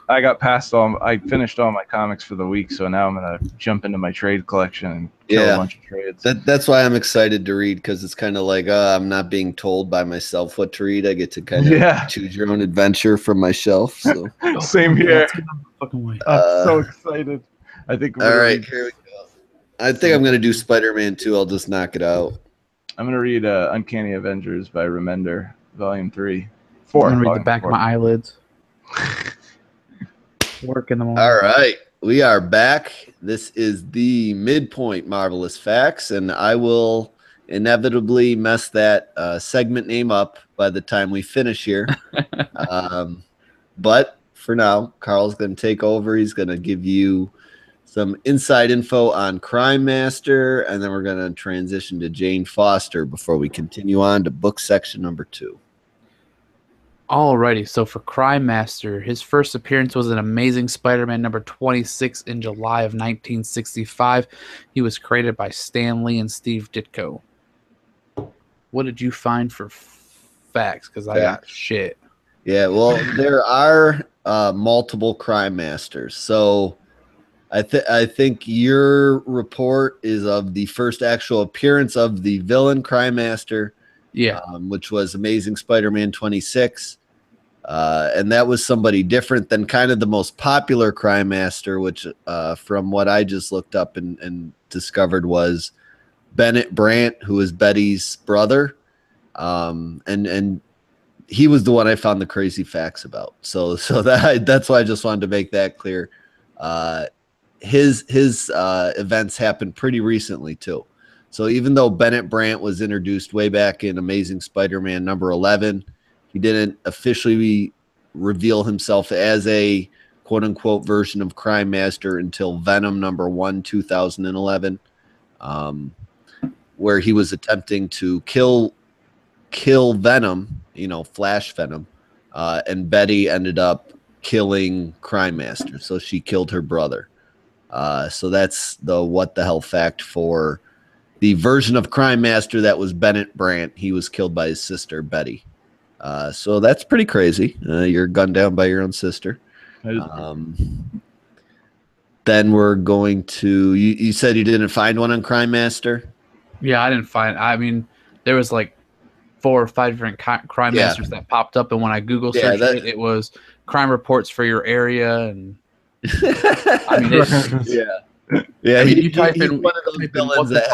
I got past I finished all my comics for the week, so now I'm gonna jump into my trade collection and kill a Yeah, bunch of trades. that's why I'm excited to read because it's kind of like I'm not being told by myself what to read. I get to kind of Yeah, choose your own adventure from my shelf. So, Oh, come same on, here. Let's get out of the fucking way. I'm so uh, excited. I think I'm all gonna right, read. here we go. I think I'm gonna do Spider-Man 2. I'll just knock it out. I'm gonna read Uncanny Avengers by Remender, Volume 3, I'm 4, gonna read the Volume back 4. of my eyelids. Work in the morning. All right, we are back. This is the midpoint Marvelous Facts, and I will inevitably mess that segment name up by the time we finish here. But for now, Carl's going to take over. He's going to give you some inside info on Crime Master, and then we're going to transition to Jane Foster before we continue on to book section number 2. Alrighty, so for Crime Master, his first appearance was in Amazing Spider-Man number 26 in July of 1965. He was created by Stan Lee and Steve Ditko. What did you find for facts? Because I got shit. Yeah, well, there are multiple Crime Masters. So I think your report is of the first actual appearance of the villain Crime Master. Yeah. Which was Amazing Spider-Man 26. And that was somebody different than kind of the most popular Crime Master, which from what I just looked up and discovered was Bennett Brandt, who is Betty's brother. And he was the one I found the crazy facts about. So that's why I just wanted to make that clear. His events happened pretty recently too. So even though Bennett Brandt was introduced way back in Amazing Spider-Man number 11, he didn't officially reveal himself as a quote-unquote version of Crime Master until Venom number 1, 2011, where he was attempting to kill Venom, Flash Venom, and Betty ended up killing Crime Master. So she killed her brother. So that's the what the hell fact for the version of Crime Master that was Bennett Brandt. He was killed by his sister, Betty. So that's pretty crazy. You're gunned down by your own sister. Then we're going to... You said you didn't find one on Crime Master? Yeah, I didn't find... I mean, there was like 4 or 5 different Crime Masters that popped up, and when I Google searched it was crime reports for your area, and... I mean, Yeah, I mean, you type in one of those villains that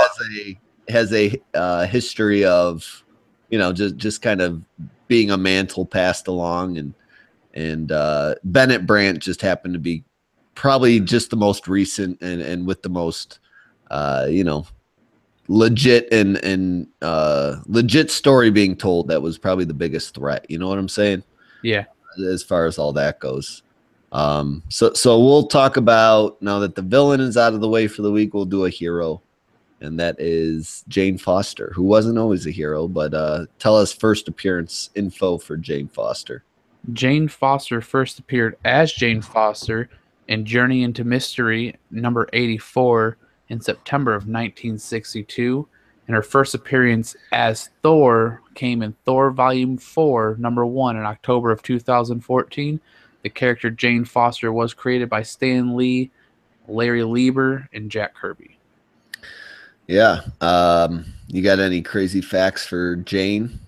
has a history of, just kind of being a mantle passed along, and Bennett Brandt just happened to be probably just the most recent and with the most, legit and legit story being told. That was probably the biggest threat. You know what I'm saying? Yeah. As far as all that goes. So we'll talk about, now that the villain is out of the way for the week, we'll do a hero, and that is Jane Foster, who wasn't always a hero, but tell us first appearance info for Jane Foster. Jane Foster first appeared as Jane Foster in Journey into Mystery number 84 in September of 1962, and her first appearance as Thor came in Thor Volume 4, number 1 in October of 2014. The character Jane Foster was created by Stan Lee, Larry Lieber, and Jack Kirby. Yeah. You got any crazy facts for Jane?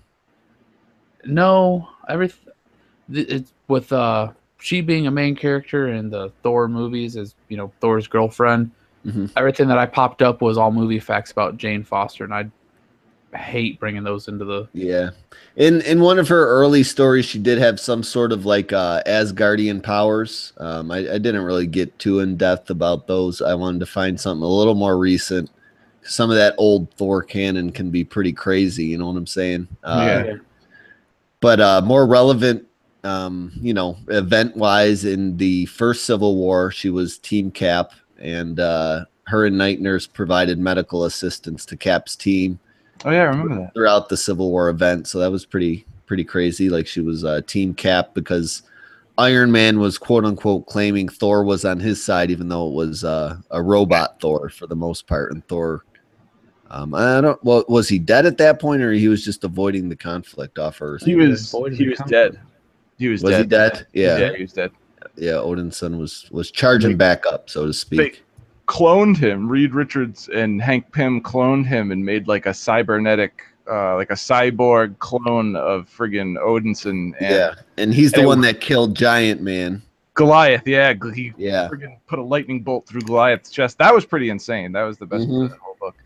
No. It's with she being a main character in the Thor movies as, Thor's girlfriend. Mm-hmm. Everything that I popped up was all movie facts about Jane Foster, and I hate bringing those into the... Yeah. In one of her early stories, she did have some sort of like Asgardian powers. I didn't really get too in depth about those. I wanted to find something a little more recent. Some of that old Thor canon can be pretty crazy. You know what I'm saying? Yeah. But more relevant, event wise, in the first Civil War, she was Team Cap, and her and Night Nurse provided medical assistance to Cap's team. Oh yeah, I remember that. Throughout the Civil War event, so that was pretty crazy. Like, she was Team Cap because Iron Man was quote unquote claiming Thor was on his side, even though it was a robot Thor for the most part. And Thor, was he dead at that point, or he was just avoiding the conflict off Earth? He was dead. He was dead. He dead? Yeah. He was dead. Odinson was charging back up, so to speak. Cloned him. Reed Richards and Hank Pym cloned him and made like a cybernetic, like a cyborg clone of friggin' Odinson. And he's the one that killed Giant Man. Goliath, he friggin' put a lightning bolt through Goliath's chest. That was pretty insane. That was the best part of the whole book.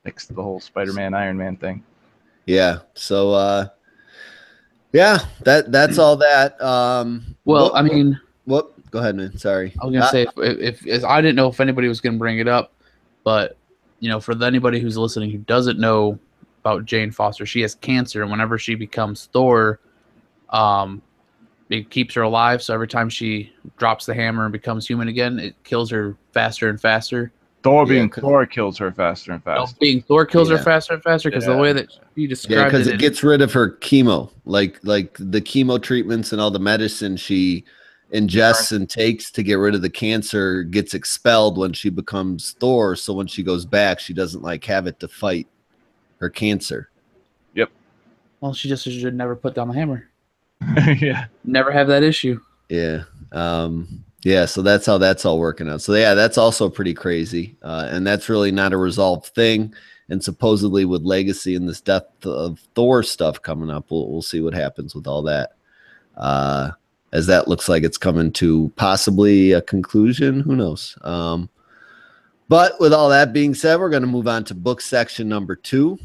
Next to the whole Spider-Man, Iron Man thing. Yeah. So, that's all that. I mean, go ahead, man. Sorry. I was gonna say if I didn't know if anybody was gonna bring it up, but for anybody who's listening who doesn't know about Jane Foster, she has cancer, and whenever she becomes Thor, it keeps her alive. So every time she drops the hammer and becomes human again, it kills her faster and faster. Thor kills her faster and faster. Being Thor kills her faster and faster because the way that you described because it gets rid of her chemo, like the chemo treatments and all the medicine she ingests and takes to get rid of the cancer gets expelled when she becomes Thor. So when she goes back, she doesn't have it to fight her cancer. Yep. Well, she just should never put down the hammer. Yeah. Never have that issue. Yeah. So that's how that's all working out. So that's also pretty crazy. And that's really not a resolved thing. And supposedly with Legacy and this Death of Thor stuff coming up, we'll see what happens with all that. As that looks like it's coming to possibly a conclusion. Who knows? But with all that being said, we're going to move on to book section number 2.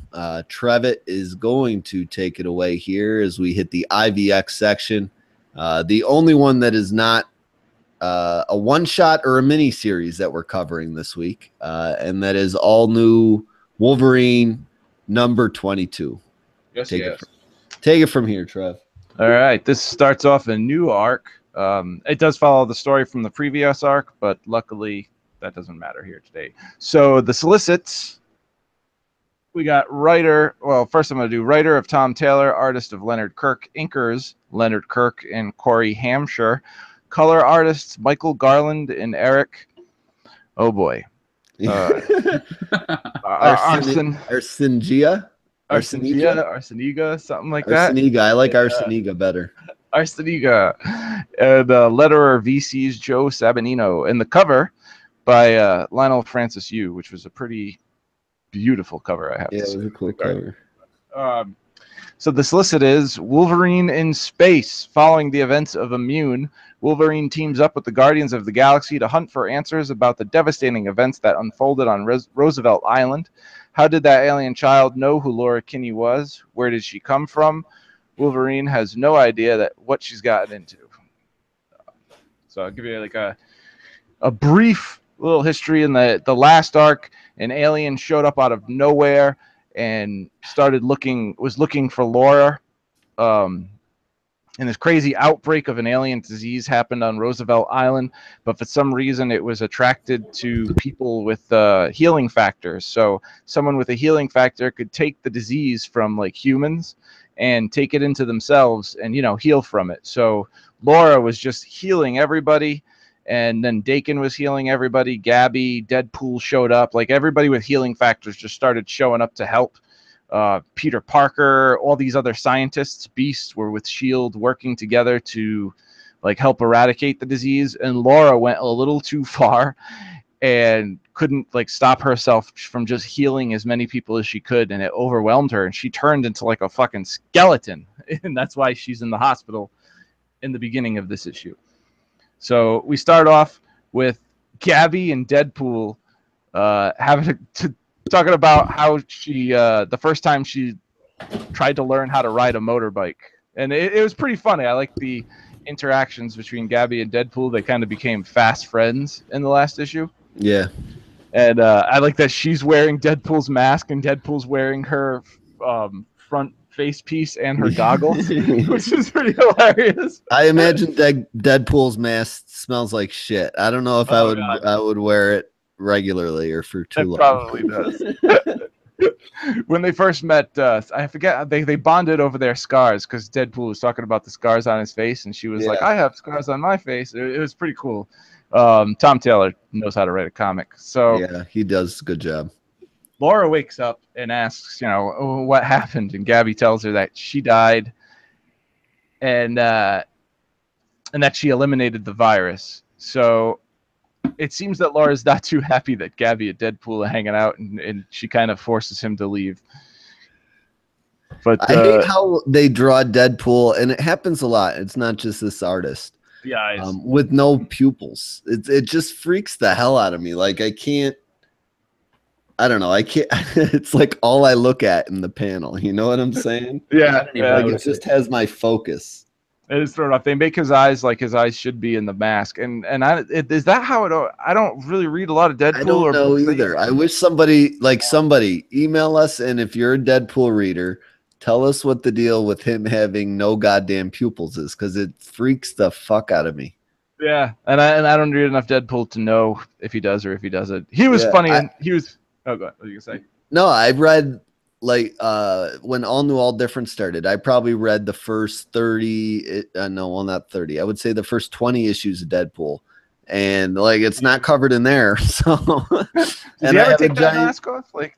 Trevitt is going to take it away here as we hit the IVX section. The only one that is not a one-shot or a mini-series that we're covering this week, and that is all new Wolverine number 22. Yes, take it from here, Trev. All right, this starts off a new arc. It does follow the story from the previous arc, but luckily that doesn't matter here today. So the solicits, we got writer. Well, first I'm going to do writer of Tom Taylor, artist of Leonard Kirk, inkers Leonard Kirk and Corey Hampshire, color artists Michael Garland and Eric. Oh boy, Arseniga, something like that. Arseniga, I like Arseniga better. Arseniga, and letterer VC's Joe Sabanino, and the cover by Lionel Francis Yu, which was a pretty beautiful cover, I have to say. Yeah, it was a cool cover. So the solicit is Wolverine in space. Following the events of Immune, Wolverine teams up with the Guardians of the Galaxy to hunt for answers about the devastating events that unfolded on Roosevelt Island. How did that alien child know who Laura Kinney was? Where did she come from? Wolverine has no idea what she's gotten into. So I'll give you like a brief little history. In the last arc, an alien showed up out of nowhere and was looking for Laura. And this crazy outbreak of an alien disease happened on Roosevelt Island, but for some reason it was attracted to people with healing factors. So someone with a healing factor could take the disease from like humans and take it into themselves and, heal from it. So Laura was just healing everybody. And then Dakin was healing everybody. Gabby, Deadpool showed up. Like everybody with healing factors just started showing up to help. Peter Parker, all these other scientists, Beast, were with S.H.I.E.L.D. working together to like help eradicate the disease. And Laura went a little too far and couldn't like stop herself from just healing as many people as she could. And it overwhelmed her. And she turned into like a fucking skeleton. And that's why she's in the hospital in the beginning of this issue. So we start off with Gabby and Deadpool talking about how she the first time she tried to learn how to ride a motorbike, and it was pretty funny. I like the interactions between Gabby and Deadpool. They kind of became fast friends in the last issue. Yeah, and I like that she's wearing Deadpool's mask and Deadpool's wearing her front face piece and her goggles, which is pretty hilarious. I imagine Deadpool's mask smells like shit. I don't know if I would wear it regularly or for too long. Probably does. When they first met, I forget, they bonded over their scars because Deadpool was talking about the scars on his face, and she was like, "I have scars on my face." It was pretty cool. Tom Taylor knows how to write a comic, so yeah, he does a good job. Laura wakes up and asks, what happened, and Gabby tells her that she died, and and that she eliminated the virus. So it seems that Laura's not too happy that Gabby and Deadpool are hanging out, and she kind of forces him to leave. But I hate how they draw Deadpool, and it happens a lot. It's not just this artist. the eyes. With no pupils. It just freaks the hell out of me. Like I don't know. I can't. It's like all I look at in the panel. You know what I'm saying? Yeah, Like it just has my focus. It is thrown off. They make his eyes like his eyes should be in the mask, and is that how it? I don't really read a lot of Deadpool. I don't know either. I wish somebody email us, and if you're a Deadpool reader, tell us what the deal with him having no goddamn pupils is, because it freaks the fuck out of me. Yeah, and I don't read enough Deadpool to know if he does or if he doesn't. He was funny, and he was. Oh, go ahead. What are you gonna say? No, I read like when All New All Different started. I probably read the first 30. No, well, not 30. I would say the first 20 issues of Deadpool, and like it's not covered in there. So, does he ever take that mask off? Like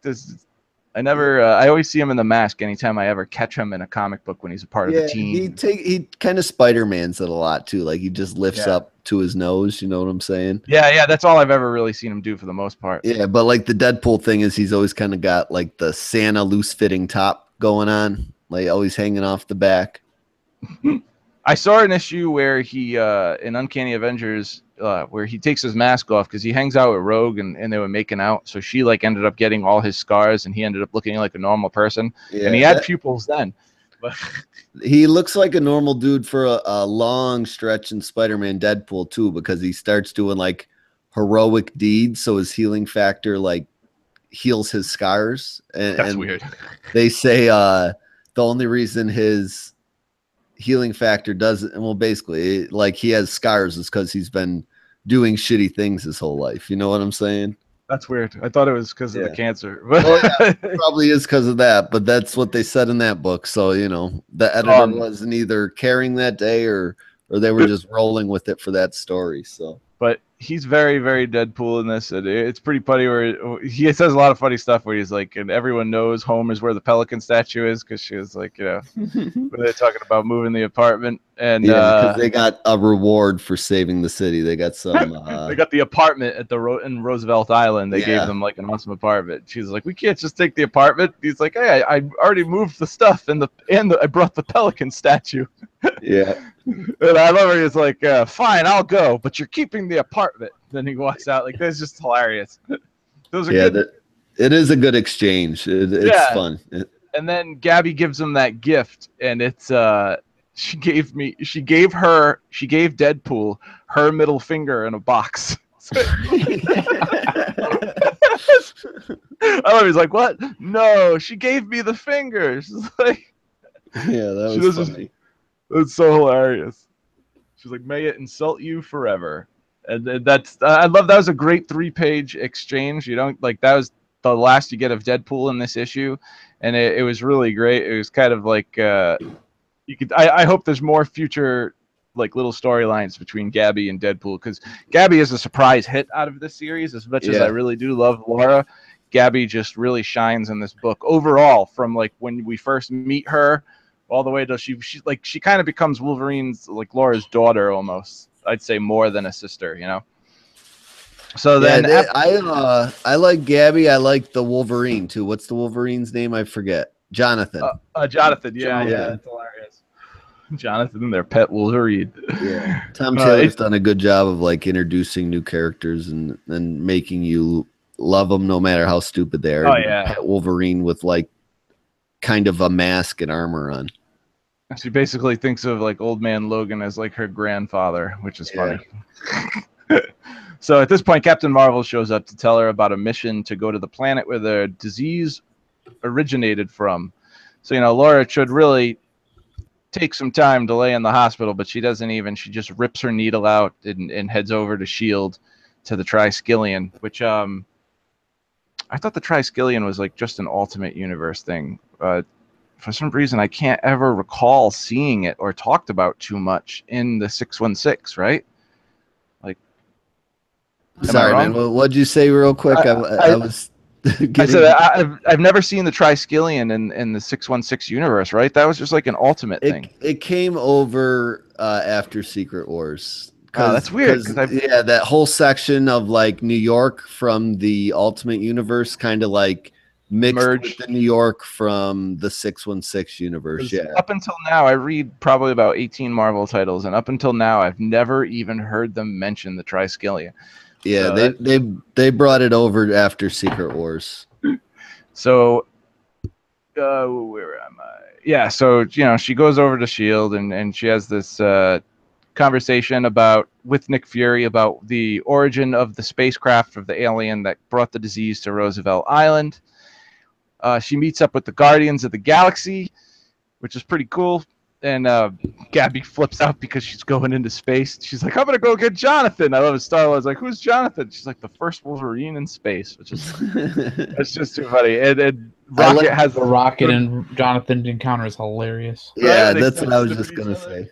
I never. I always see him in the mask anytime I ever catch him in a comic book when he's a part of the team. He kind of Spider-Man's it a lot too. Like he just lifts up to his nose. You know what I'm saying? Yeah. That's all I've ever really seen him do for the most part. Yeah, but like the Deadpool thing is he's always kind of got like the Santa loose-fitting top going on, like always hanging off the back. I saw an issue where he in Uncanny Avengers where he takes his mask off because he hangs out with Rogue and they were making out. So she like ended up getting all his scars and he ended up looking like a normal person. Yeah, and he had pupils then. But he looks like a normal dude for a long stretch in Spider-Man Deadpool too, because he starts doing like heroic deeds. So his healing factor like heals his scars. That's weird. They say the only reason his healing factor doesn't, well, basically like he has scars is because he's been doing shitty things his whole life. You know what I'm saying? That's weird. I thought it was because of the cancer. Well, yeah, it probably is because of that, but that's what they said in that book. So, you know, the editor wasn't either caring that day or they were just rolling with it for that story. So, but he's very, very Deadpool in this. And it's pretty funny where he says a lot of funny stuff where he's like, and everyone knows home is where the pelican statue is because she was like, you know, when they're talking about moving the apartment. And because they got a reward for saving the city. They got some. They got the apartment at in Roosevelt Island. They gave them like an awesome apartment. She's like, we can't just take the apartment. He's like, hey, I already moved the stuff and I brought the pelican statue. Yeah. And I love her. He's like, fine, I'll go, but you're keeping the apartment. Then he walks out. Like, that's just hilarious. Those are good. It is a good exchange. It's fun. And then Gabby gives him that gift, and it's she gave Deadpool her middle finger in a box. I love. He's like, what? No, she gave me the finger. She's like, yeah, that was funny. It's so hilarious. She's like, may it insult you forever. And that's I love that was a great 3-page exchange. You don't like that was the last you get of Deadpool in this issue, and it was really great. It was kind of like you could. I hope there's more future like little storylines between Gabby and Deadpool, because Gabby is a surprise hit out of this series. As much as I really do love Laura, Gabby just really shines in this book overall. From like when we first meet her, all the way to she kind of becomes Wolverine's like Laura's daughter almost. I'd say more than a sister, you know. So then I like Gabby. I like the Wolverine too. What's the Wolverine's name? I forget. Jonathan. Jonathan. Yeah. That's hilarious. Jonathan, their pet Wolverine. Yeah. Tom Taylor's done a good job of like introducing new characters and making you love them no matter how stupid they are. Oh yeah. Pet Wolverine with like kind of a mask and armor on. She basically thinks of like old man Logan as like her grandfather, which is funny. So at this point, Captain Marvel shows up to tell her about a mission to go to the planet where the disease originated from. So, you know, Laura should really take some time to lay in the hospital, but she doesn't even. She just rips her needle out and heads over to S.H.I.E.L.D. to the Triskelion, which I thought the Triskelion was like just an Ultimate Universe thing. For some reason, I can't ever recall seeing it or talked about too much in the 616, right? Like, sorry, man. What'd you say real quick? I was I said I've never seen the Triskelion in the 616 universe, right? That was just like an ultimate thing. It came over after Secret Wars. Oh, that's weird. Yeah, that whole section of like New York from the Ultimate Universe kind of like mixed with the New York from the 616 universe. Yeah. Up until now, I read probably about 18 Marvel titles, and up until now, I've never even heard them mention the Triskelion. Yeah, so they brought it over after Secret Wars. So, where am I? Yeah, so she goes over to Shield, and she has this conversation with Nick Fury about the origin of the spacecraft of the alien that brought the disease to Roosevelt Island. She meets up with the Guardians of the Galaxy, which is pretty cool. And Gabby flips out because she's going into space. She's like, I'm going to go get Jonathan. I love his Star Wars. Like, who's Jonathan? She's like, the first Wolverine in space, which is it's just too funny. And Rocket has the Rocket and Jonathan encounter is hilarious. Yeah, right? That's what I was just going to say.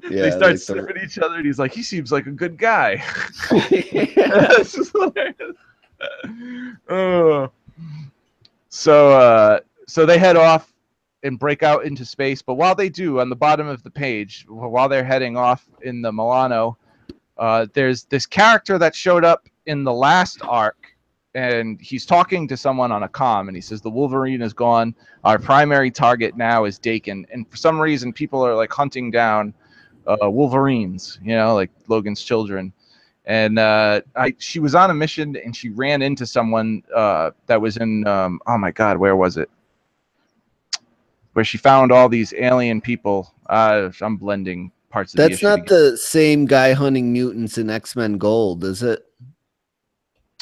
Yeah, they start sniffing each other, and he's like, he seems like a good guy. It's just hilarious. So they head off and break out into space. But while they do, on the bottom of the page, while they're heading off in the Milano, there's this character that showed up in the last arc, and he's talking to someone on a comm, and he says, the Wolverine is gone. Our primary target now is Dakin. And for some reason, people are like hunting down Wolverines, like Logan's children. And she was on a mission, and she ran into someone that was in, oh my God, where was it? Where she found all these alien people. I'm blending parts of the issue. That's not the same guy hunting mutants in X-Men Gold, is it?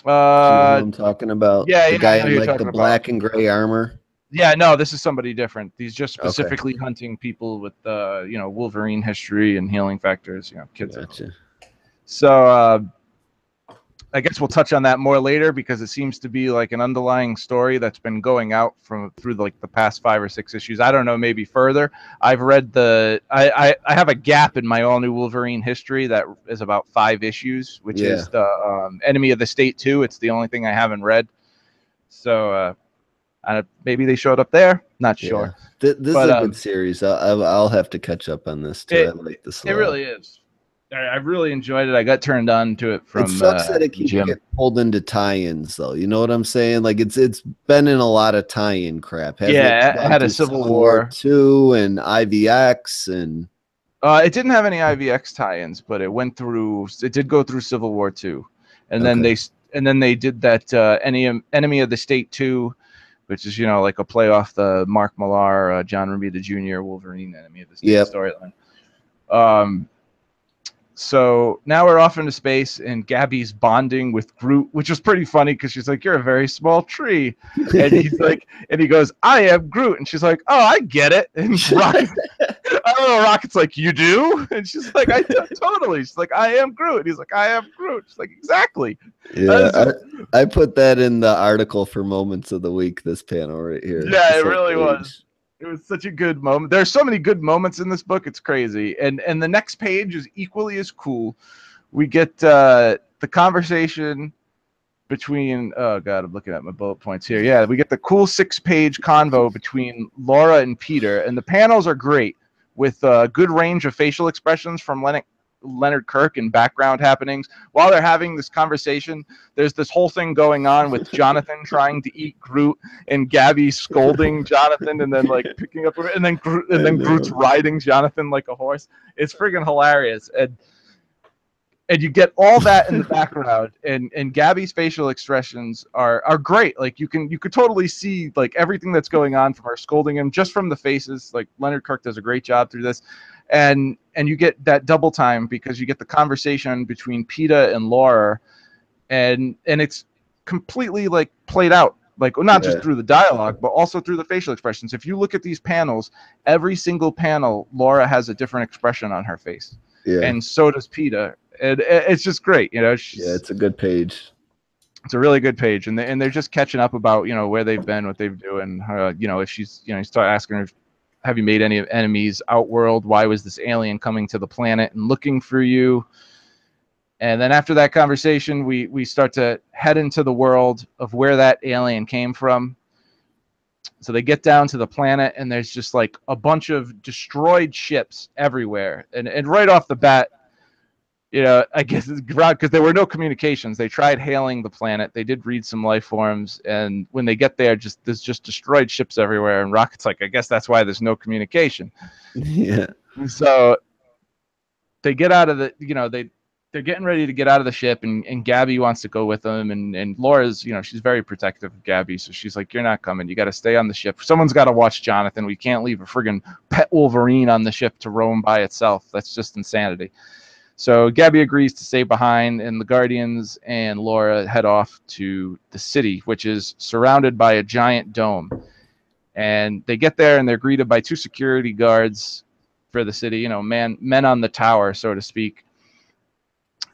Do you know what I'm talking about? Yeah, the guy in like the black and gray armor. Yeah, no, this is somebody different. He's just specifically hunting people with Wolverine history and healing factors. Kids. Gotcha. So I guess we'll touch on that more later, because it seems to be like an underlying story that's been going out through like the past 5 or 6 issues. I don't know, maybe further. I've read I have a gap in my all new Wolverine history that is about 5 issues, which is the Enemy of the State 2. It's the only thing I haven't read. So maybe they showed up there. Not sure. This is a good series. I'll have to catch up on this too. I like this a lot. It really is. I really enjoyed it. I got turned on to it from It sucks that it keeps getting pulled into tie-ins, though. You know what I'm saying? Like it's been in a lot of tie-in crap. It had a Civil War 2 and IVX and it didn't have any IVX tie-ins, but it did go through Civil War 2. And then they did that Enemy of the State 2, which is like a play off the Mark Millar, John Romita Jr. Wolverine Enemy of the State storyline. So now we're off into space, and Gabby's bonding with Groot, which is pretty funny because she's like, "You're a very small tree," and he's like, and he goes, "I am Groot," and she's like, "Oh, I get it." And Rocket, I don't know, Rocket's like, "You do?" And she's like, "I totally." She's like, "I am Groot." And he's like, "I am Groot." She's like, "Exactly." Yeah, I put that in the article for Moments of the Week. This panel right here. Yeah, it really was. It was such a good moment. There's so many good moments in this book. It's crazy. And the next page is equally as cool. We get the conversation between, oh God, I'm looking at my bullet points here. Yeah, we get the cool 6-page convo between Laura and Peter. And the panels are great with a good range of facial expressions from Leonard Kirk and background happenings. While they're having this conversation, there's this whole thing going on with Jonathan trying to eat Groot and Gabby scolding Jonathan and then like picking up, and then Groot's riding Jonathan like a horse. It's friggin' hilarious. And you get all that in the background, and Gabby's facial expressions are great. Like you could totally see like everything that's going on from her scolding him just from the faces. Like Leonard Kirk does a great job through this. And you get that double time because you get the conversation between Peeta and Laura, and it's completely like played out, like not just through the dialogue but also through the facial expressions. If you look at these panels, every single panel, Laura has a different expression on her face, and so does Peeta, and it's just great. It's a good page. It's a really good page, and they're just catching up about where they've been, what they've doing. If she's you start asking her, have you made any enemies outworld? Why was this alien coming to the planet and looking for you? And then after that conversation, we start to head into the world of where that alien came from. So they get down to the planet, and there's just like a bunch of destroyed ships everywhere. And right off the bat, you know, I guess it's because there were no communications. They tried hailing the planet. They did read some life forms, and when they get there, there's just destroyed ships everywhere. And Rocket's like, I guess that's why there's no communication. Yeah. So they get out of the, you know, they're getting ready to get out of the ship, and Gabby wants to go with them, and Laura's, you know, she's very protective of Gabby, so she's like, you're not coming, you got to stay on the ship, someone's got to watch Jonathan, we can't leave a friggin' pet Wolverine on the ship to roam by itself, that's just insanity. So Gabby agrees to stay behind, and the Guardians and Laura head off to the city, which is surrounded by a giant dome. And they get there, and they're greeted by 2 security guards for the city, you know, men on the tower, so to speak.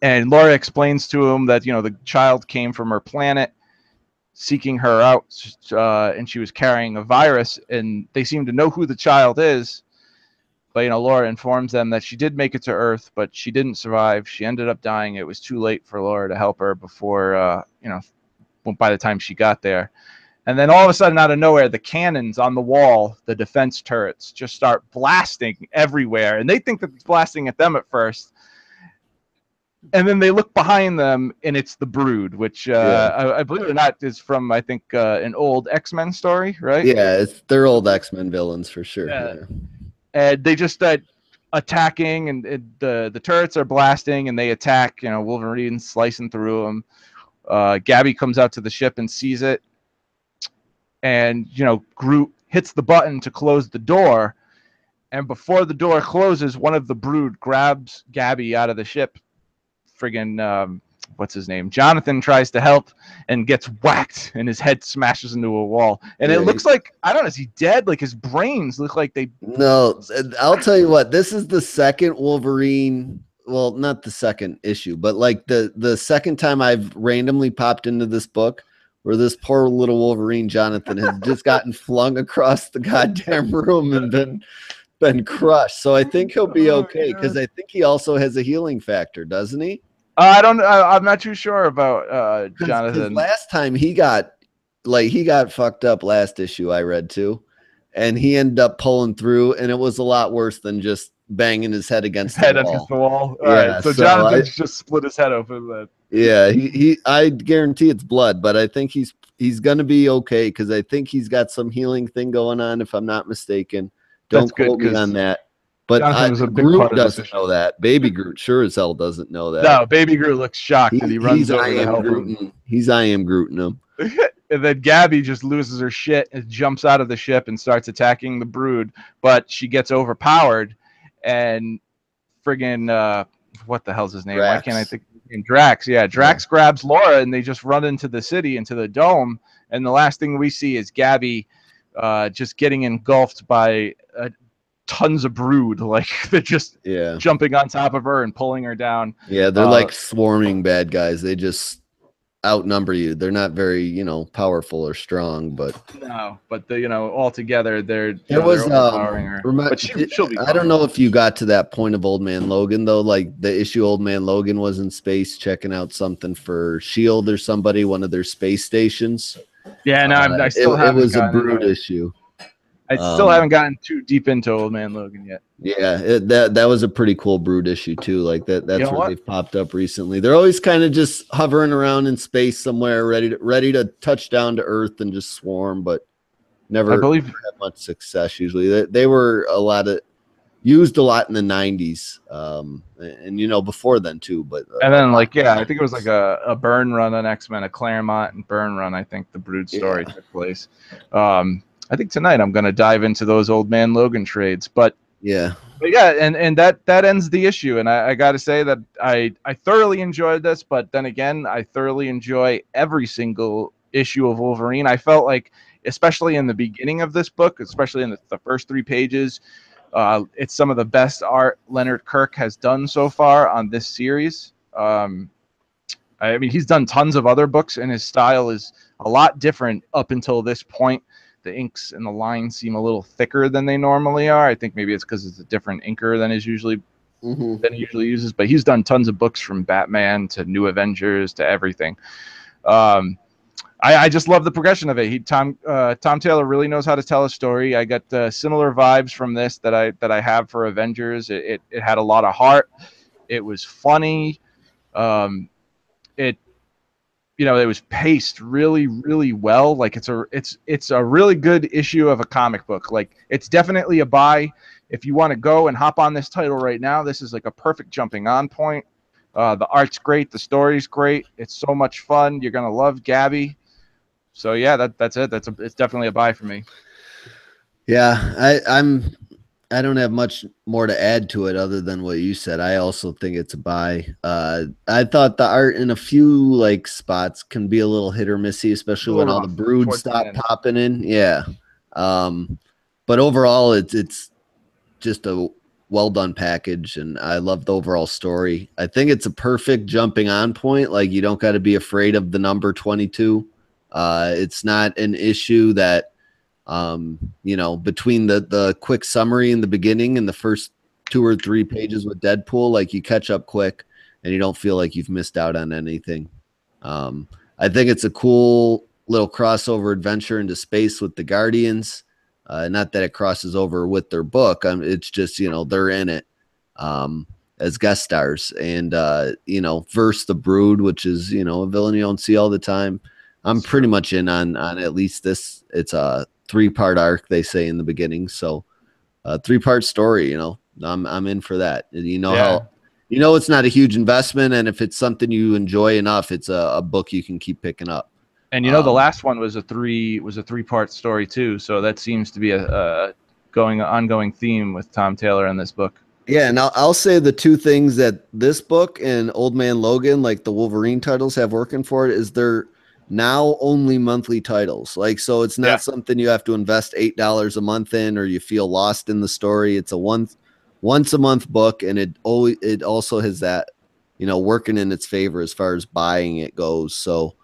And Laura explains to him that, you know, the child came from her planet seeking her out, and she was carrying a virus, and they seem to know who the child is. But, you know, Laura informs them that she did make it to Earth, but she didn't survive. She ended up dying. It was too late for Laura to help her before, you know, by the time she got there. And then all of a sudden, out of nowhere, the cannons on the wall, the defense turrets, just start blasting everywhere. And they think that it's blasting at them at first. And then they look behind them, and it's the Brood, which I believe it or not is from, I think, an old X-Men story, right? Yeah, they're old X-Men villains for sure. Yeah. And they just attacking, and the turrets are blasting, and they attack. You know, Wolverine slicing through them. Gabby comes out to the ship and sees it, and you know, Groot hits the button to close the door, and before the door closes, one of the Brood grabs Gabby out of the ship. Friggin' what's his name? Jonathan tries to help and gets whacked, and his head smashes into a wall. And it looks like, I don't know, is he dead? Like his brains look like they. No, I'll tell you what. This is the second Wolverine. Well, not the second issue, but like the second time I've randomly popped into this book where this poor little Wolverine Jonathan has just gotten flung across the goddamn room and been crushed. So I think he'll be okay, because I think he also has a healing factor, doesn't he? I'm not too sure about Jonathan. Last time he got fucked up last issue I read too, and he ended up pulling through, and it was a lot worse than just banging his head against the wall. All right, so Jonathan's just split his head open. Then. Yeah, I guarantee it's blood, but I think he's gonna be okay, because I think he's got some healing thing going on, if I'm not mistaken. Don't quote me on that. But Groot doesn't know that. Baby Groot sure as hell doesn't know that. No, Baby Groot looks shocked, and he runs over to help him. He's I am Grooting him. And then Gabby just loses her shit and jumps out of the ship and starts attacking the Brood, but she gets overpowered, and friggin' what the hell's his name? Drax. Why can't I think? Drax. Yeah, Drax grabs Laura, and they just run into the city, into the dome, and the last thing we see is Gabby just getting engulfed by tons of Brood. Like they're just jumping on top of her and pulling her down. Yeah, they're like swarming bad guys. They just outnumber you. They're not very, you know, powerful or strong, but you know, all together they're overpowering her. But she'll be. I don't know if you got to that point of Old Man Logan though. Like the issue Old Man Logan was in space checking out something for SHIELD or somebody, one of their space stations. Yeah, no, I still haven't. It was a Brood issue. I still haven't gotten too deep into Old Man Logan yet. Yeah, that was a pretty cool Brood issue too. Like that's where they've popped up recently. They're always kind of just hovering around in space somewhere, ready to touch down to Earth and just swarm, but never had much success. Usually, they were used a lot in the '90s, and you know before then too. But and then I think it was like a Byrne run on X-Men, a Claremont and Byrne run. I think the Brood story took place. I think tonight I'm going to dive into those Old Man Logan trades, but yeah, and that ends the issue. And I got to say that I thoroughly enjoyed this, but then again, I thoroughly enjoy every single issue of Wolverine. I felt like, especially in the beginning of this book, especially in the first 3 pages, it's some of the best art Leonard Kirk has done so far on this series. I mean, he's done tons of other books, and his style is a lot different up until this point. The inks and the lines seem a little thicker than they normally are. I think maybe it's because it's a different inker than is usually than he usually uses. But he's done tons of books from Batman to New Avengers to everything. I just love the progression of it. Tom Taylor really knows how to tell a story. I got similar vibes from this that I have for Avengers. It had a lot of heart. It was funny. It was paced really, really well. Like it's a really good issue of a comic book. Like it's definitely a buy if you want to go and hop on this title right now. This is like a perfect jumping on point. The art's great, the story's great. It's so much fun. You're gonna love Gabby. So yeah, that's it. It's definitely a buy for me. Yeah, I don't have much more to add to it other than what you said. I also think it's a buy. I thought the art in a few like spots can be a little hit or missy, especially when all the broods stop popping in. Yeah. But overall it's just a well done package, and I love the overall story. I think it's a perfect jumping on point. Like you don't got to be afraid of the number 22. It's not an issue that between the quick summary in the beginning and the first 2 or 3 pages with Deadpool, like you catch up quick and you don't feel like you've missed out on anything. I think it's a cool little crossover adventure into space with the Guardians. Not that it crosses over with their book. It's just, they're in it as guest stars and, verse the Brood, which is, a villain you don't see all the time. I'm pretty much in on at least this. It's a 3-part arc, they say in the beginning. So a 3-part story, I'm in for that. How, it's not a huge investment. And if it's something you enjoy enough, it's a book you can keep picking up. And the last one was a 3-part story too. So that seems to be a ongoing theme with Tom Taylor in this book. Yeah, and I'll say the 2 things that this book and Old Man Logan, like the Wolverine titles, have working for it is they're now only monthly titles. Like, so it's not something you have to invest $8 a month in, or you feel lost in the story. It's a once a month book, and it also has that, working in its favor as far as buying it goes. So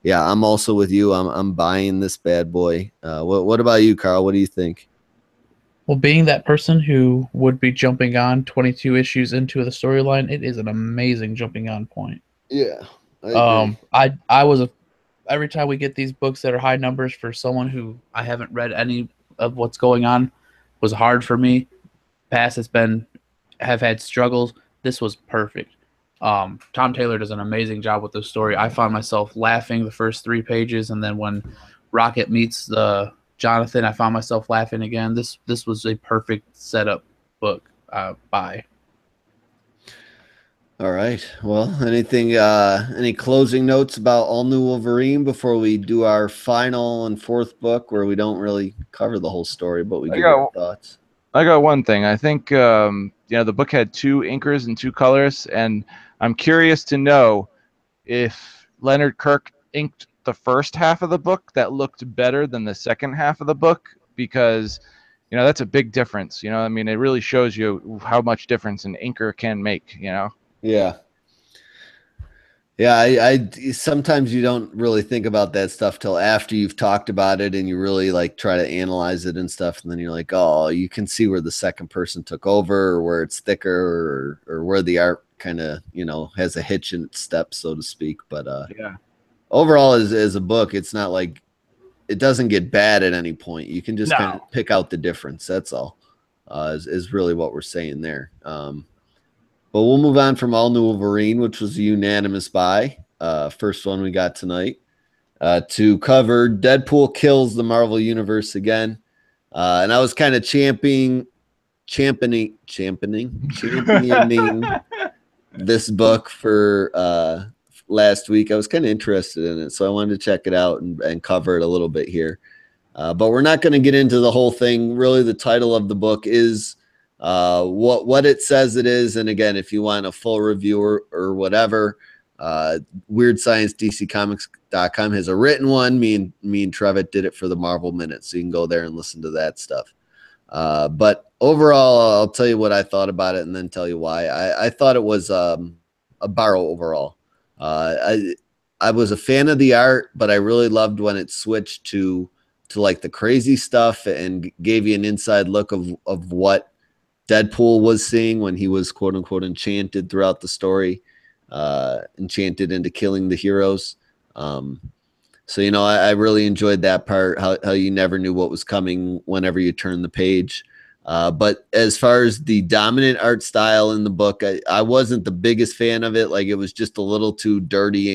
yeah, I'm also with you. I'm buying this bad boy. What about you, Carl? What do you think? Well, being that person who would be jumping on 22 issues into the storyline, it is an amazing jumping on point. Yeah, I agree. I was every time we get these books that are high numbers for someone who I haven't read any of what's going on, was hard for me. Past have had struggles. This was perfect. Tom Taylor does an amazing job with the story. I found myself laughing the first 3 pages, and then when Rocket meets Jonathan, I found myself laughing again. This was a perfect setup book. Bye. All right. Well, any closing notes about All New Wolverine before we do our final and 4th book, where we don't really cover the whole story, but we give our thoughts? I got one thing. I think the book had 2 inkers and 2 colors, and I'm curious to know if Leonard Kirk inked the first half of the book that looked better than the second half of the book, because that's a big difference. It really shows you how much difference an inker can make. Yeah. Yeah, I sometimes you don't really think about that stuff till after you've talked about it and you really like try to analyze it and stuff, and then you're like, oh, you can see where the second person took over, or where it's thicker, or where the art kind of has a hitch in its step, so to speak. But overall, as a book, it's not like it doesn't get bad at any point. You can just kind of pick out the difference. That's all. Is really what we're saying there. But we'll move on from All New Wolverine, which was a unanimous buy. First one we got tonight. To cover Deadpool Kills the Marvel Universe Again. And I was kind of championing this book for last week. I was kind of interested in it, so I wanted to check it out and cover it a little bit here. But we're not going to get into the whole thing. Really, the title of the book is what it says it is. And again, if you want a full review or whatever, Weird Science DCComics.com has a written one. Me and Trevitt did it for the Marvel Minute, so you can go there and listen to that stuff. But overall, I'll tell you what I thought about it and then tell you why. I thought it was a borrow overall. I was a fan of the art, but I really loved when it switched to like the crazy stuff and gave you an inside look of what Deadpool was seeing when he was quote unquote enchanted throughout the story, enchanted into killing the heroes. So, you know, I really enjoyed that part, how you never knew what was coming whenever you turned the page. But as far as the dominant art style in the book, I wasn't the biggest fan of it. Like, it was just a little too dirty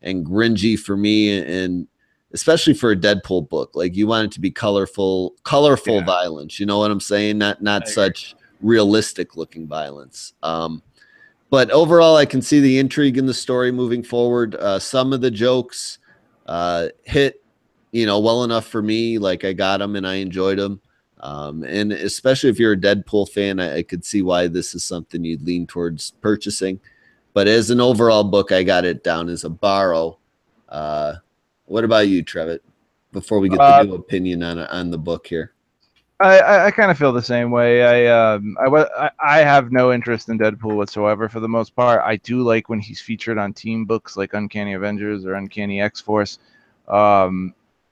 and grungy for me, and especially for a Deadpool book. Like, you want it to be colorful Yeah. violence. You know what I'm saying? Not such realistic looking violence. But overall, I can see the intrigue in the story moving forward. Some of the jokes hit, you know, well enough for me. Like, I got them and I enjoyed them. And especially if you're a Deadpool fan, I could see why this is something you'd lean towards purchasing. But as an overall book, I got it down as a borrow. What about you, Trevitt? Before we get the new opinion on the book here. I kind of feel the same way. I have no interest in Deadpool whatsoever for the most part. I do like when he's featured on team books like Uncanny Avengers or Uncanny X-Force.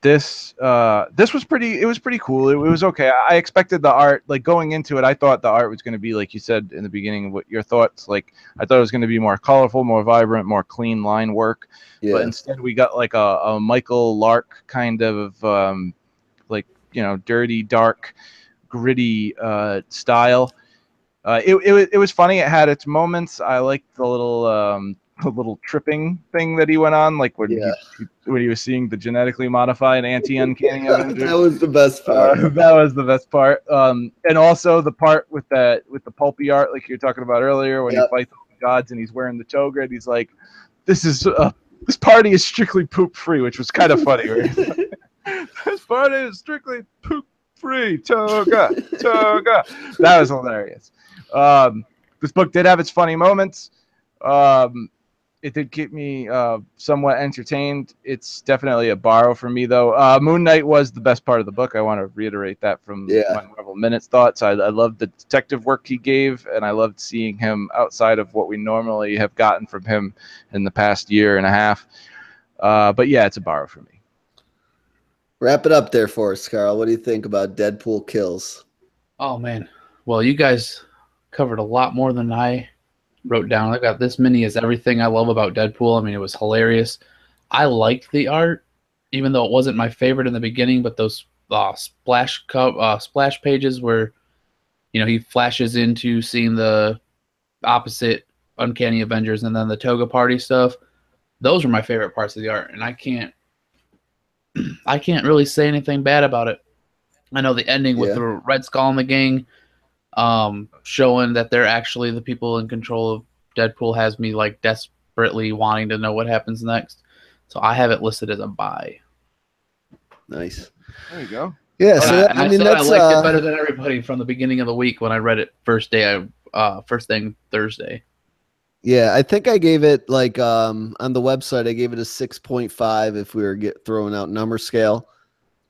This was pretty cool. It was okay. I expected the art, like, going into it, I thought the art was going to be, like you said in the beginning, what your thoughts, like, I thought it was going to be more colorful, more vibrant, more clean line work. Yeah. But instead we got like a Michael Lark kind of like, you know, dirty, dark, gritty style. It was funny. It had its moments. I liked the little tripping thing that he went on, like when he was seeing the genetically modified anti-uncanny Avengers. That was the best part. That was the best part. And also the part with the pulpy art, like you were talking about earlier, when he fights all the gods and he's wearing the toga and he's like, this party is strictly poop free, which was kind of funny. Right? This party is strictly poop free. Toga. That was hilarious. This book did have its funny moments. It did keep me somewhat entertained. It's definitely a borrow for me, though. Moon Knight was the best part of the book. I want to reiterate that from my Marvel Minutes thoughts. I loved the detective work he gave, and I loved seeing him outside of what we normally have gotten from him in the past year and a half. But yeah, it's a borrow for me. Wrap it up there for us, Carl. What do you think about Deadpool Kills? Oh, man. Well, you guys covered a lot more than I wrote down. I got this many as everything I love about Deadpool. I mean, it was hilarious. I liked the art, even though it wasn't my favorite in the beginning, but those splash pages where, you know, he flashes into seeing the opposite Uncanny Avengers and then the Toga Party stuff, those were my favorite parts of the art, and I can't really say anything bad about it. I know the ending with the Red Skull and the gang, showing that they're actually the people in control of Deadpool, has me like desperately wanting to know what happens next. So I have it listed as a buy. Nice. There you go. Yeah, so I liked it better than everybody from the beginning of the week when I read it first thing Thursday. Yeah, I think I gave it like on the website I gave it a 6.5 if we were throwing out number scale.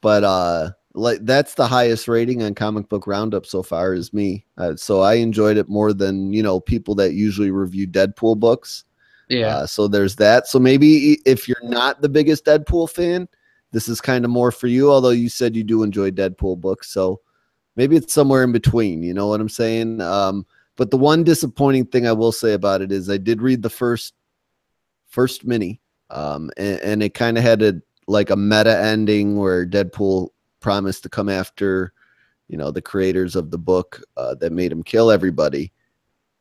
But like that's the highest rating on Comic Book Roundup so far is me. So I enjoyed it more than, you know, people that usually review Deadpool books. Yeah. So there's that. So maybe if you're not the biggest Deadpool fan, this is kind of more for you, although you said you do enjoy Deadpool books. So maybe it's somewhere in between, you know what I'm saying? But the one disappointing thing I will say about it is I did read the first mini, and it kind of had a meta ending where Deadpool promised to come after, you know, the creators of the book that made him kill everybody.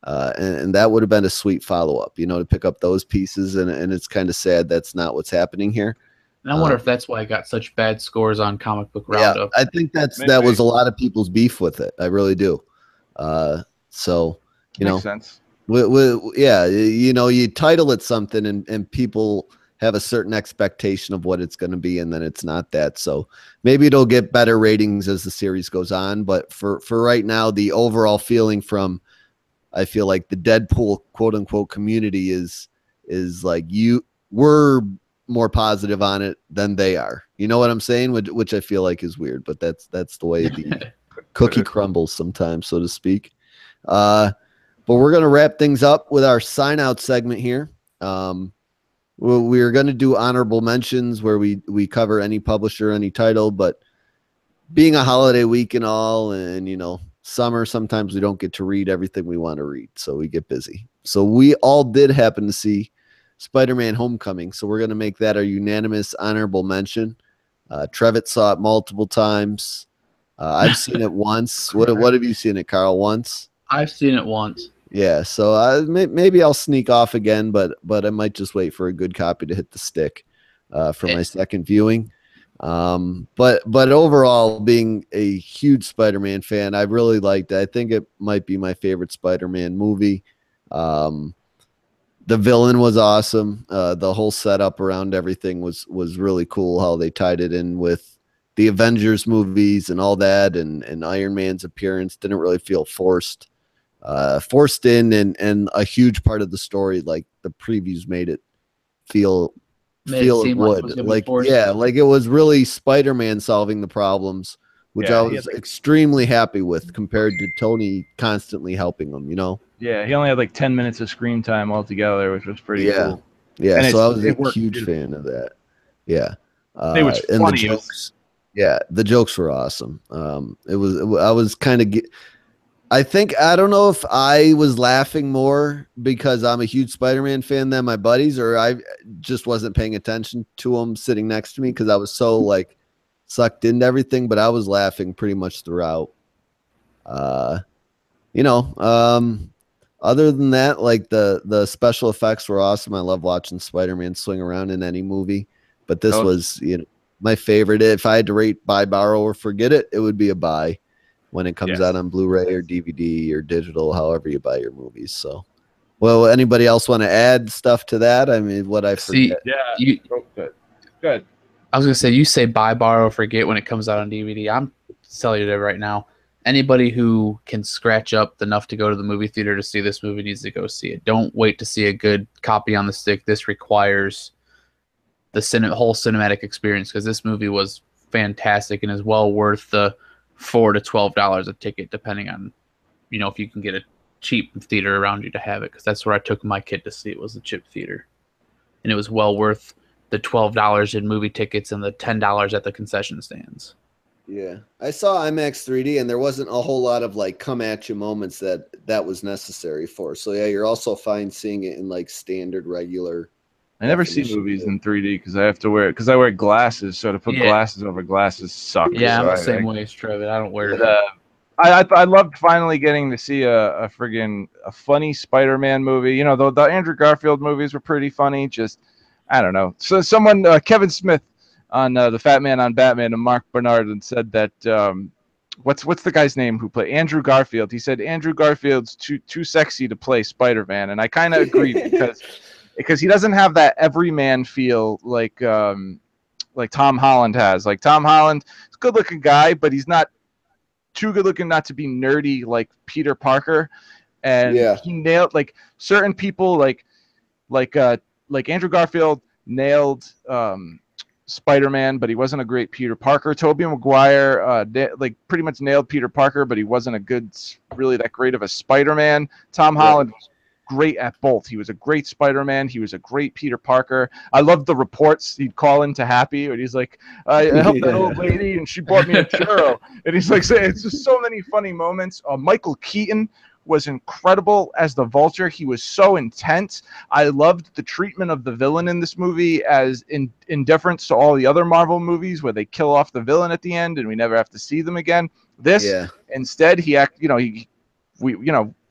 And that would have been a sweet follow-up, you know, to pick up those pieces. And it's kind of sad that's not what's happening here. And I wonder if that's why I got such bad scores on Comic Book Roundup. Yeah, I think that was a lot of people's beef with it. I really do. So, you Makes know, sense. Yeah, you know, you title it something and people have a certain expectation of what it's going to be, and then it's not that. So maybe it'll get better ratings as the series goes on. But for right now, the overall feeling from, I feel like the Deadpool quote unquote community is like we're more positive on it than they are. You know what I'm saying? Which I feel like is weird, but that's the way the cookie crumbles sometimes, so to speak. But we're going to wrap things up with our sign out segment here. We're going to do honorable mentions where we cover any publisher, any title, but being a holiday week and all, and, you know, summer, sometimes we don't get to read everything we want to read, so we get busy. So we all did happen to see Spider-Man Homecoming, so we're going to make that a unanimous honorable mention. Trevitt saw it multiple times. I've seen it once. What have you seen it, Carl? Once? I've seen it once. Yeah, so maybe I'll sneak off again, but I might just wait for a good copy to hit the stick for my second viewing. But overall, being a huge Spider-Man fan, I really liked it. I think it might be my favorite Spider-Man movie. The villain was awesome. The whole setup around everything was really cool. How they tied it in with the Avengers movies and all that, and Iron Man's appearance didn't really feel forced in, and a huge part of the story, like the previews made it feel it would, like it was really Spider-Man solving the problems, which I was extremely happy with compared to Tony constantly helping him, you know. Yeah, he only had like 10 minutes of screen time altogether, which was pretty cool. Yeah, and so I was a huge fan of that. Yeah. It was funny. And the jokes, the jokes were awesome. I was kind of I don't know if I was laughing more because I'm a huge Spider-Man fan than my buddies, or I just wasn't paying attention to them sitting next to me because I was so like sucked into everything, but I was laughing pretty much throughout. Other than that, like the special effects were awesome. I love watching Spider-Man swing around in any movie, but this was, my favorite. If I had to rate buy, borrow, or forget it, it would be a buy when it comes out on Blu-ray or DVD or digital, however you buy your movies. So, well, anybody else want to add stuff to that? I mean, what I forget. Good. I was gonna say, you say buy, borrow, forget when it comes out on DVD. I'm telling you that right now. Anybody who can scratch up enough to go to the movie theater to see this movie needs to go see it. Don't wait to see a good copy on the stick. This requires the whole cinematic experience, because this movie was fantastic and is well worth the $4 to $12 a ticket, depending on, if you can get a cheap theater around you to have it. Because that's where I took my kid to see it, was the chip theater, and it was well worth the $12 in movie tickets and the $10 at the concession stands. Yeah, I saw IMAX 3D, and there wasn't a whole lot of like come at you moments that was necessary for. So yeah, you're also fine seeing it in like standard regular. I never see movies in 3D because I have to wear it because I wear glasses. So to put glasses over glasses sucks. Yeah, so I'm the same way as Trevor. I don't wear it. I loved finally getting to see a funny Spider-Man movie. The Andrew Garfield movies were pretty funny. Just I don't know. So someone Kevin Smith on the Fat Man on Batman and Mark Bernard and said that what's the guy's name who played Andrew Garfield? He said Andrew Garfield's too sexy to play Spider-Man, and I kind of agree because he doesn't have that everyman feel like Tom Holland has. Like Tom Holland is a good-looking guy, but he's not too good-looking not to be nerdy like Peter Parker. And he nailed like certain people like Andrew Garfield nailed Spider-Man, but he wasn't a great Peter Parker. Tobey Maguire pretty much nailed Peter Parker, but he wasn't really that great of a Spider-Man. Tom Holland was great at both. He was a great Spider-Man. He was a great Peter Parker. I loved the reports he'd call into Happy, and he's like, I helped that old lady, and she bought me a churro. And he's like, it's just so many funny moments. Michael Keaton was incredible as the Vulture. He was so intense. I loved the treatment of the villain in this movie as in deference to all the other Marvel movies where they kill off the villain at the end and we never have to see them again. Instead,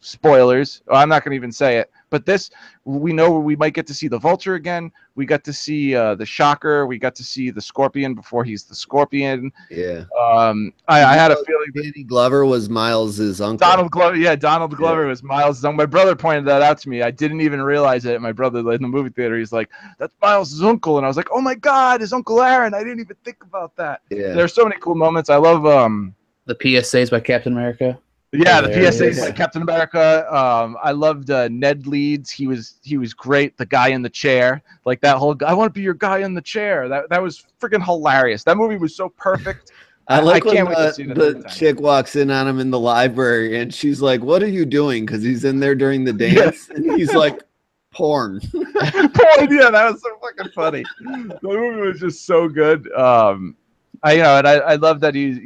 spoilers. I'm not going to even say it, but this, we know we might get to see the Vulture again. We got to see the Shocker. We got to see the Scorpion before he's the Scorpion. Yeah. I had a feeling Danny Glover was Miles's uncle. Donald Glover was Miles' uncle. My brother pointed that out to me. I didn't even realize it. My brother in the movie theater, he's like, "That's Miles' uncle," and I was like, "Oh my God, his Uncle Aaron!" I didn't even think about that. Yeah. There's so many cool moments. I love the PSAs by Captain America. Yeah, the PSAs by Captain America. I loved Ned Leeds. He was great. The guy in the chair, like that whole. I want to be your guy in the chair. That was freaking hilarious. That movie was so perfect. I like when the chick walks in on him in the library, and she's like, "What are you doing?" Because he's in there during the dance, and he's like, "Porn." Porn. Yeah, that was so fucking funny. The movie was just so good. I love that he's.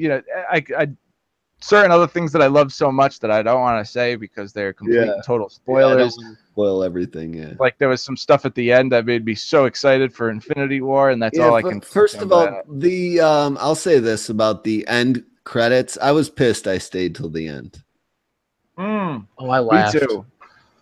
certain other things that I love so much that I don't want to say because they're complete and total spoilers. Yeah, I don't want to spoil everything. Yeah. Like there was some stuff at the end that made me so excited for Infinity War, and that's all I can. First of all, the I'll say this about the end credits. I was pissed I stayed till the end. Oh, I laughed. Me too.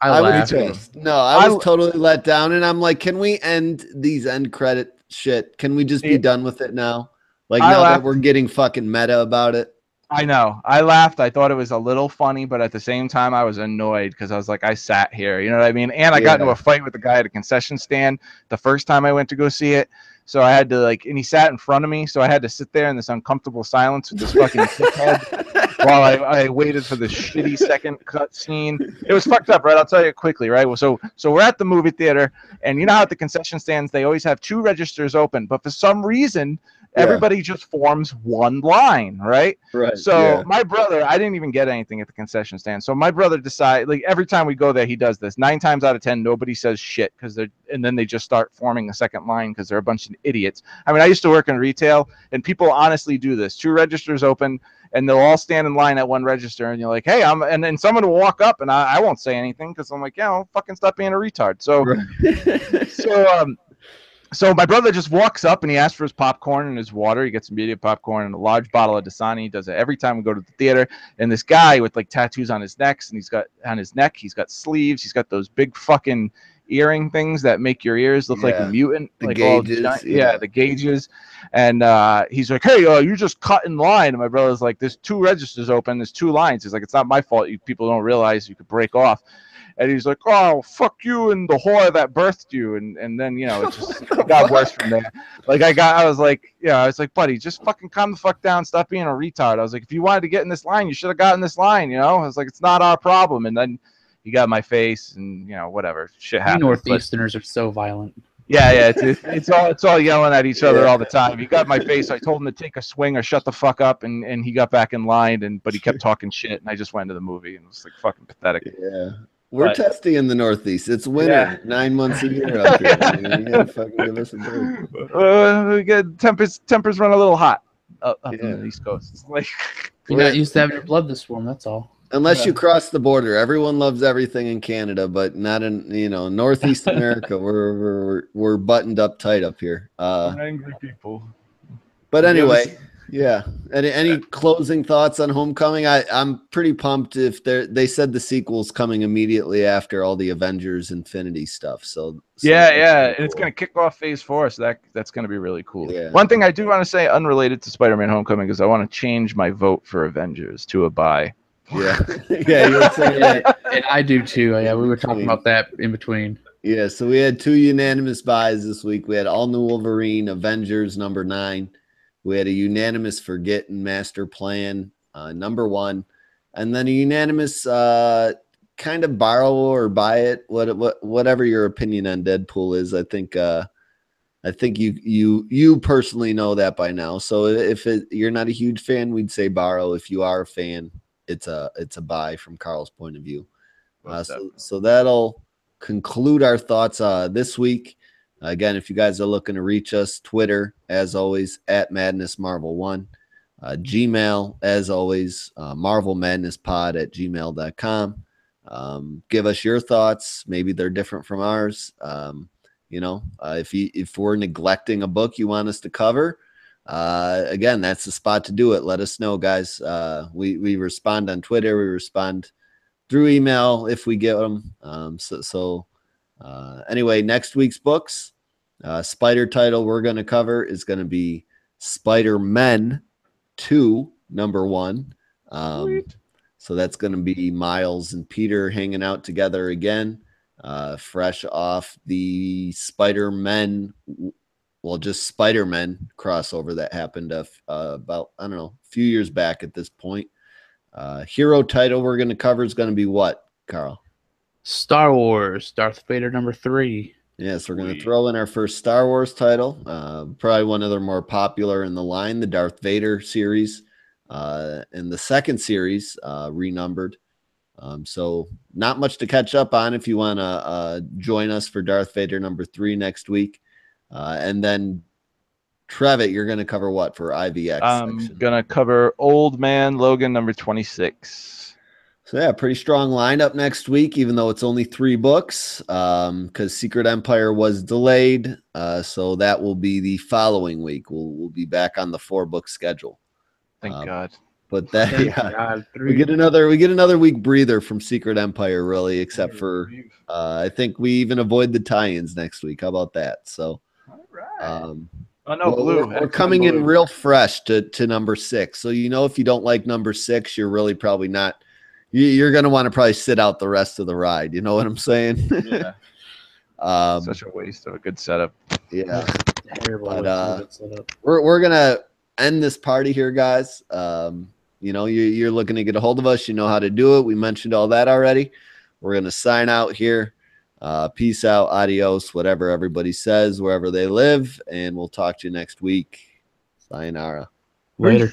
I was laughed. pissed. No, I was totally let down, and I'm like, can we end these end credit shit? Can we just be done with it now? Like now that we're getting fucking meta about it. I know. I laughed. I thought it was a little funny, but at the same time, I was annoyed because I was like, I sat here. You know what I mean? And I got into a fight with the guy at a concession stand the first time I went to go see it. So I had to and he sat in front of me. So I had to sit there in this uncomfortable silence with this fucking dickhead while I waited for the shitty second cut scene. It was fucked up, right? I'll tell you quickly, right? So we're at the movie theater, and you know how at the concession stands, they always have 2 registers open, but for some reason, everybody just forms one line, right? Right. So my brother, I didn't even get anything at the concession stand. So my brother decided, like every time we go there, he does this. 9 times out of 10, nobody says shit and then they just start forming a second line because they're a bunch of idiots. I mean, I used to work in retail, and people honestly do this. 2 registers open, and they'll all stand in line at one register, and you're like, hey, and then someone will walk up, and I won't say anything because I'm like, yeah, I'll fucking stop being a retard. So, So my brother just walks up and he asks for his popcorn and his water. He gets immediate popcorn and a large bottle of Dasani. He does it every time we go to the theater. And this guy with like tattoos on his neck, and he's got sleeves. He's got those big fucking earring things that make your ears look like a mutant. The like gauges. The gauges. And he's like, hey, you just cut in line. And my brother's like, there's 2 registers open. There's 2 lines. He's like, it's not my fault. You people don't realize you could break off. And he's like, oh, fuck you and the whore that birthed you. And then, it just it got worse from there. I was like, buddy, just fucking calm the fuck down. Stop being a retard. I was like, if you wanted to get in this line, you should have gotten this line, I was like, it's not our problem. And then he got in my face and, whatever. Shit happens. Northeasterners are so violent. Yeah, it's all yelling at each other all the time. He got in my face. I told him to take a swing or shut the fuck up, and he got back in line, but he kept talking shit, and I just went to the movie, and it was like fucking pathetic. Yeah. We're testy in the Northeast. It's winter, 9 months a year up here. You gotta fucking give us a break. We get tempers run a little hot up in the East Coast. It's like you're not used to having your blood this warm. That's all. Unless you cross the border, everyone loves everything in Canada, but not in Northeast America. We're buttoned up tight up here. Angry people. But anyway. Yeah. Any closing thoughts on Homecoming? I'm pretty pumped. If they said the sequel's coming immediately after all the Avengers Infinity stuff. So and it's gonna kick off Phase 4, so that's gonna be really cool. Yeah. One thing I do want to say, unrelated to Spider-Man: Homecoming, is I want to change my vote for Avengers to a bye. Yeah, you were saying that. And I do too. Yeah, we were talking about that in between. Yeah, so we had 2 unanimous buys this week. We had All New Wolverine, Avengers number 9. We had a unanimous Forget and Master Plan, number 1, and then a unanimous kind of borrow or buy it, whatever your opinion on Deadpool is. I think you personally know that by now. So if you're not a huge fan, we'd say borrow. If you are a fan, it's a buy from Carl's point of view. So that'll conclude our thoughts this week. Again, if you guys are looking to reach us, Twitter, as always, at MadnessMarvel1. Gmail, as always, marvelmadnesspod@gmail.com. Give us your thoughts. Maybe they're different from ours. If we're neglecting a book you want us to cover, again, that's the spot to do it. Let us know, guys. We respond on Twitter. We respond through email if we get them. Anyway, next week's books, Spider title we're going to cover is going to be Spider-Men 2, number 1. So that's going to be Miles and Peter hanging out together again, fresh off the Spider-Men, just Spider-Men crossover that happened about, I don't know, a few years back at this point. Hero title we're going to cover is going to be what, Carl? Star Wars, Darth Vader number 3. Yes, we're going to throw in our first Star Wars title. Probably one of the more popular in the line, the Darth Vader series. And the second series, renumbered. So not much to catch up on if you want to join us for Darth Vader number 3 next week. And then Trevitt, you're going to cover what for IVX I'm section? gonna cover Old Man Logan number 26. So yeah, pretty strong lineup next week, even though it's only 3 books, because Secret Empire was delayed. So that will be the following week. We'll be back on the 4-book schedule. Thank God. But that Thank yeah, God, we get another week breather from Secret Empire, really, except for I think we even avoid the tie-ins next week. How about that? So All right. Oh no, Blue. We're coming in real fresh to number 6. So if you don't like number 6, you're really probably not. You're going to want to probably sit out the rest of the ride. You know what I'm saying? Yeah. Such a waste of a good setup. Yeah. Terrible. But we're gonna end this party here, guys. You're looking to get a hold of us. You know how to do it. We mentioned all that already. We're gonna sign out here. Peace out, adios, whatever everybody says, wherever they live, and we'll talk to you next week. Sayonara. Later.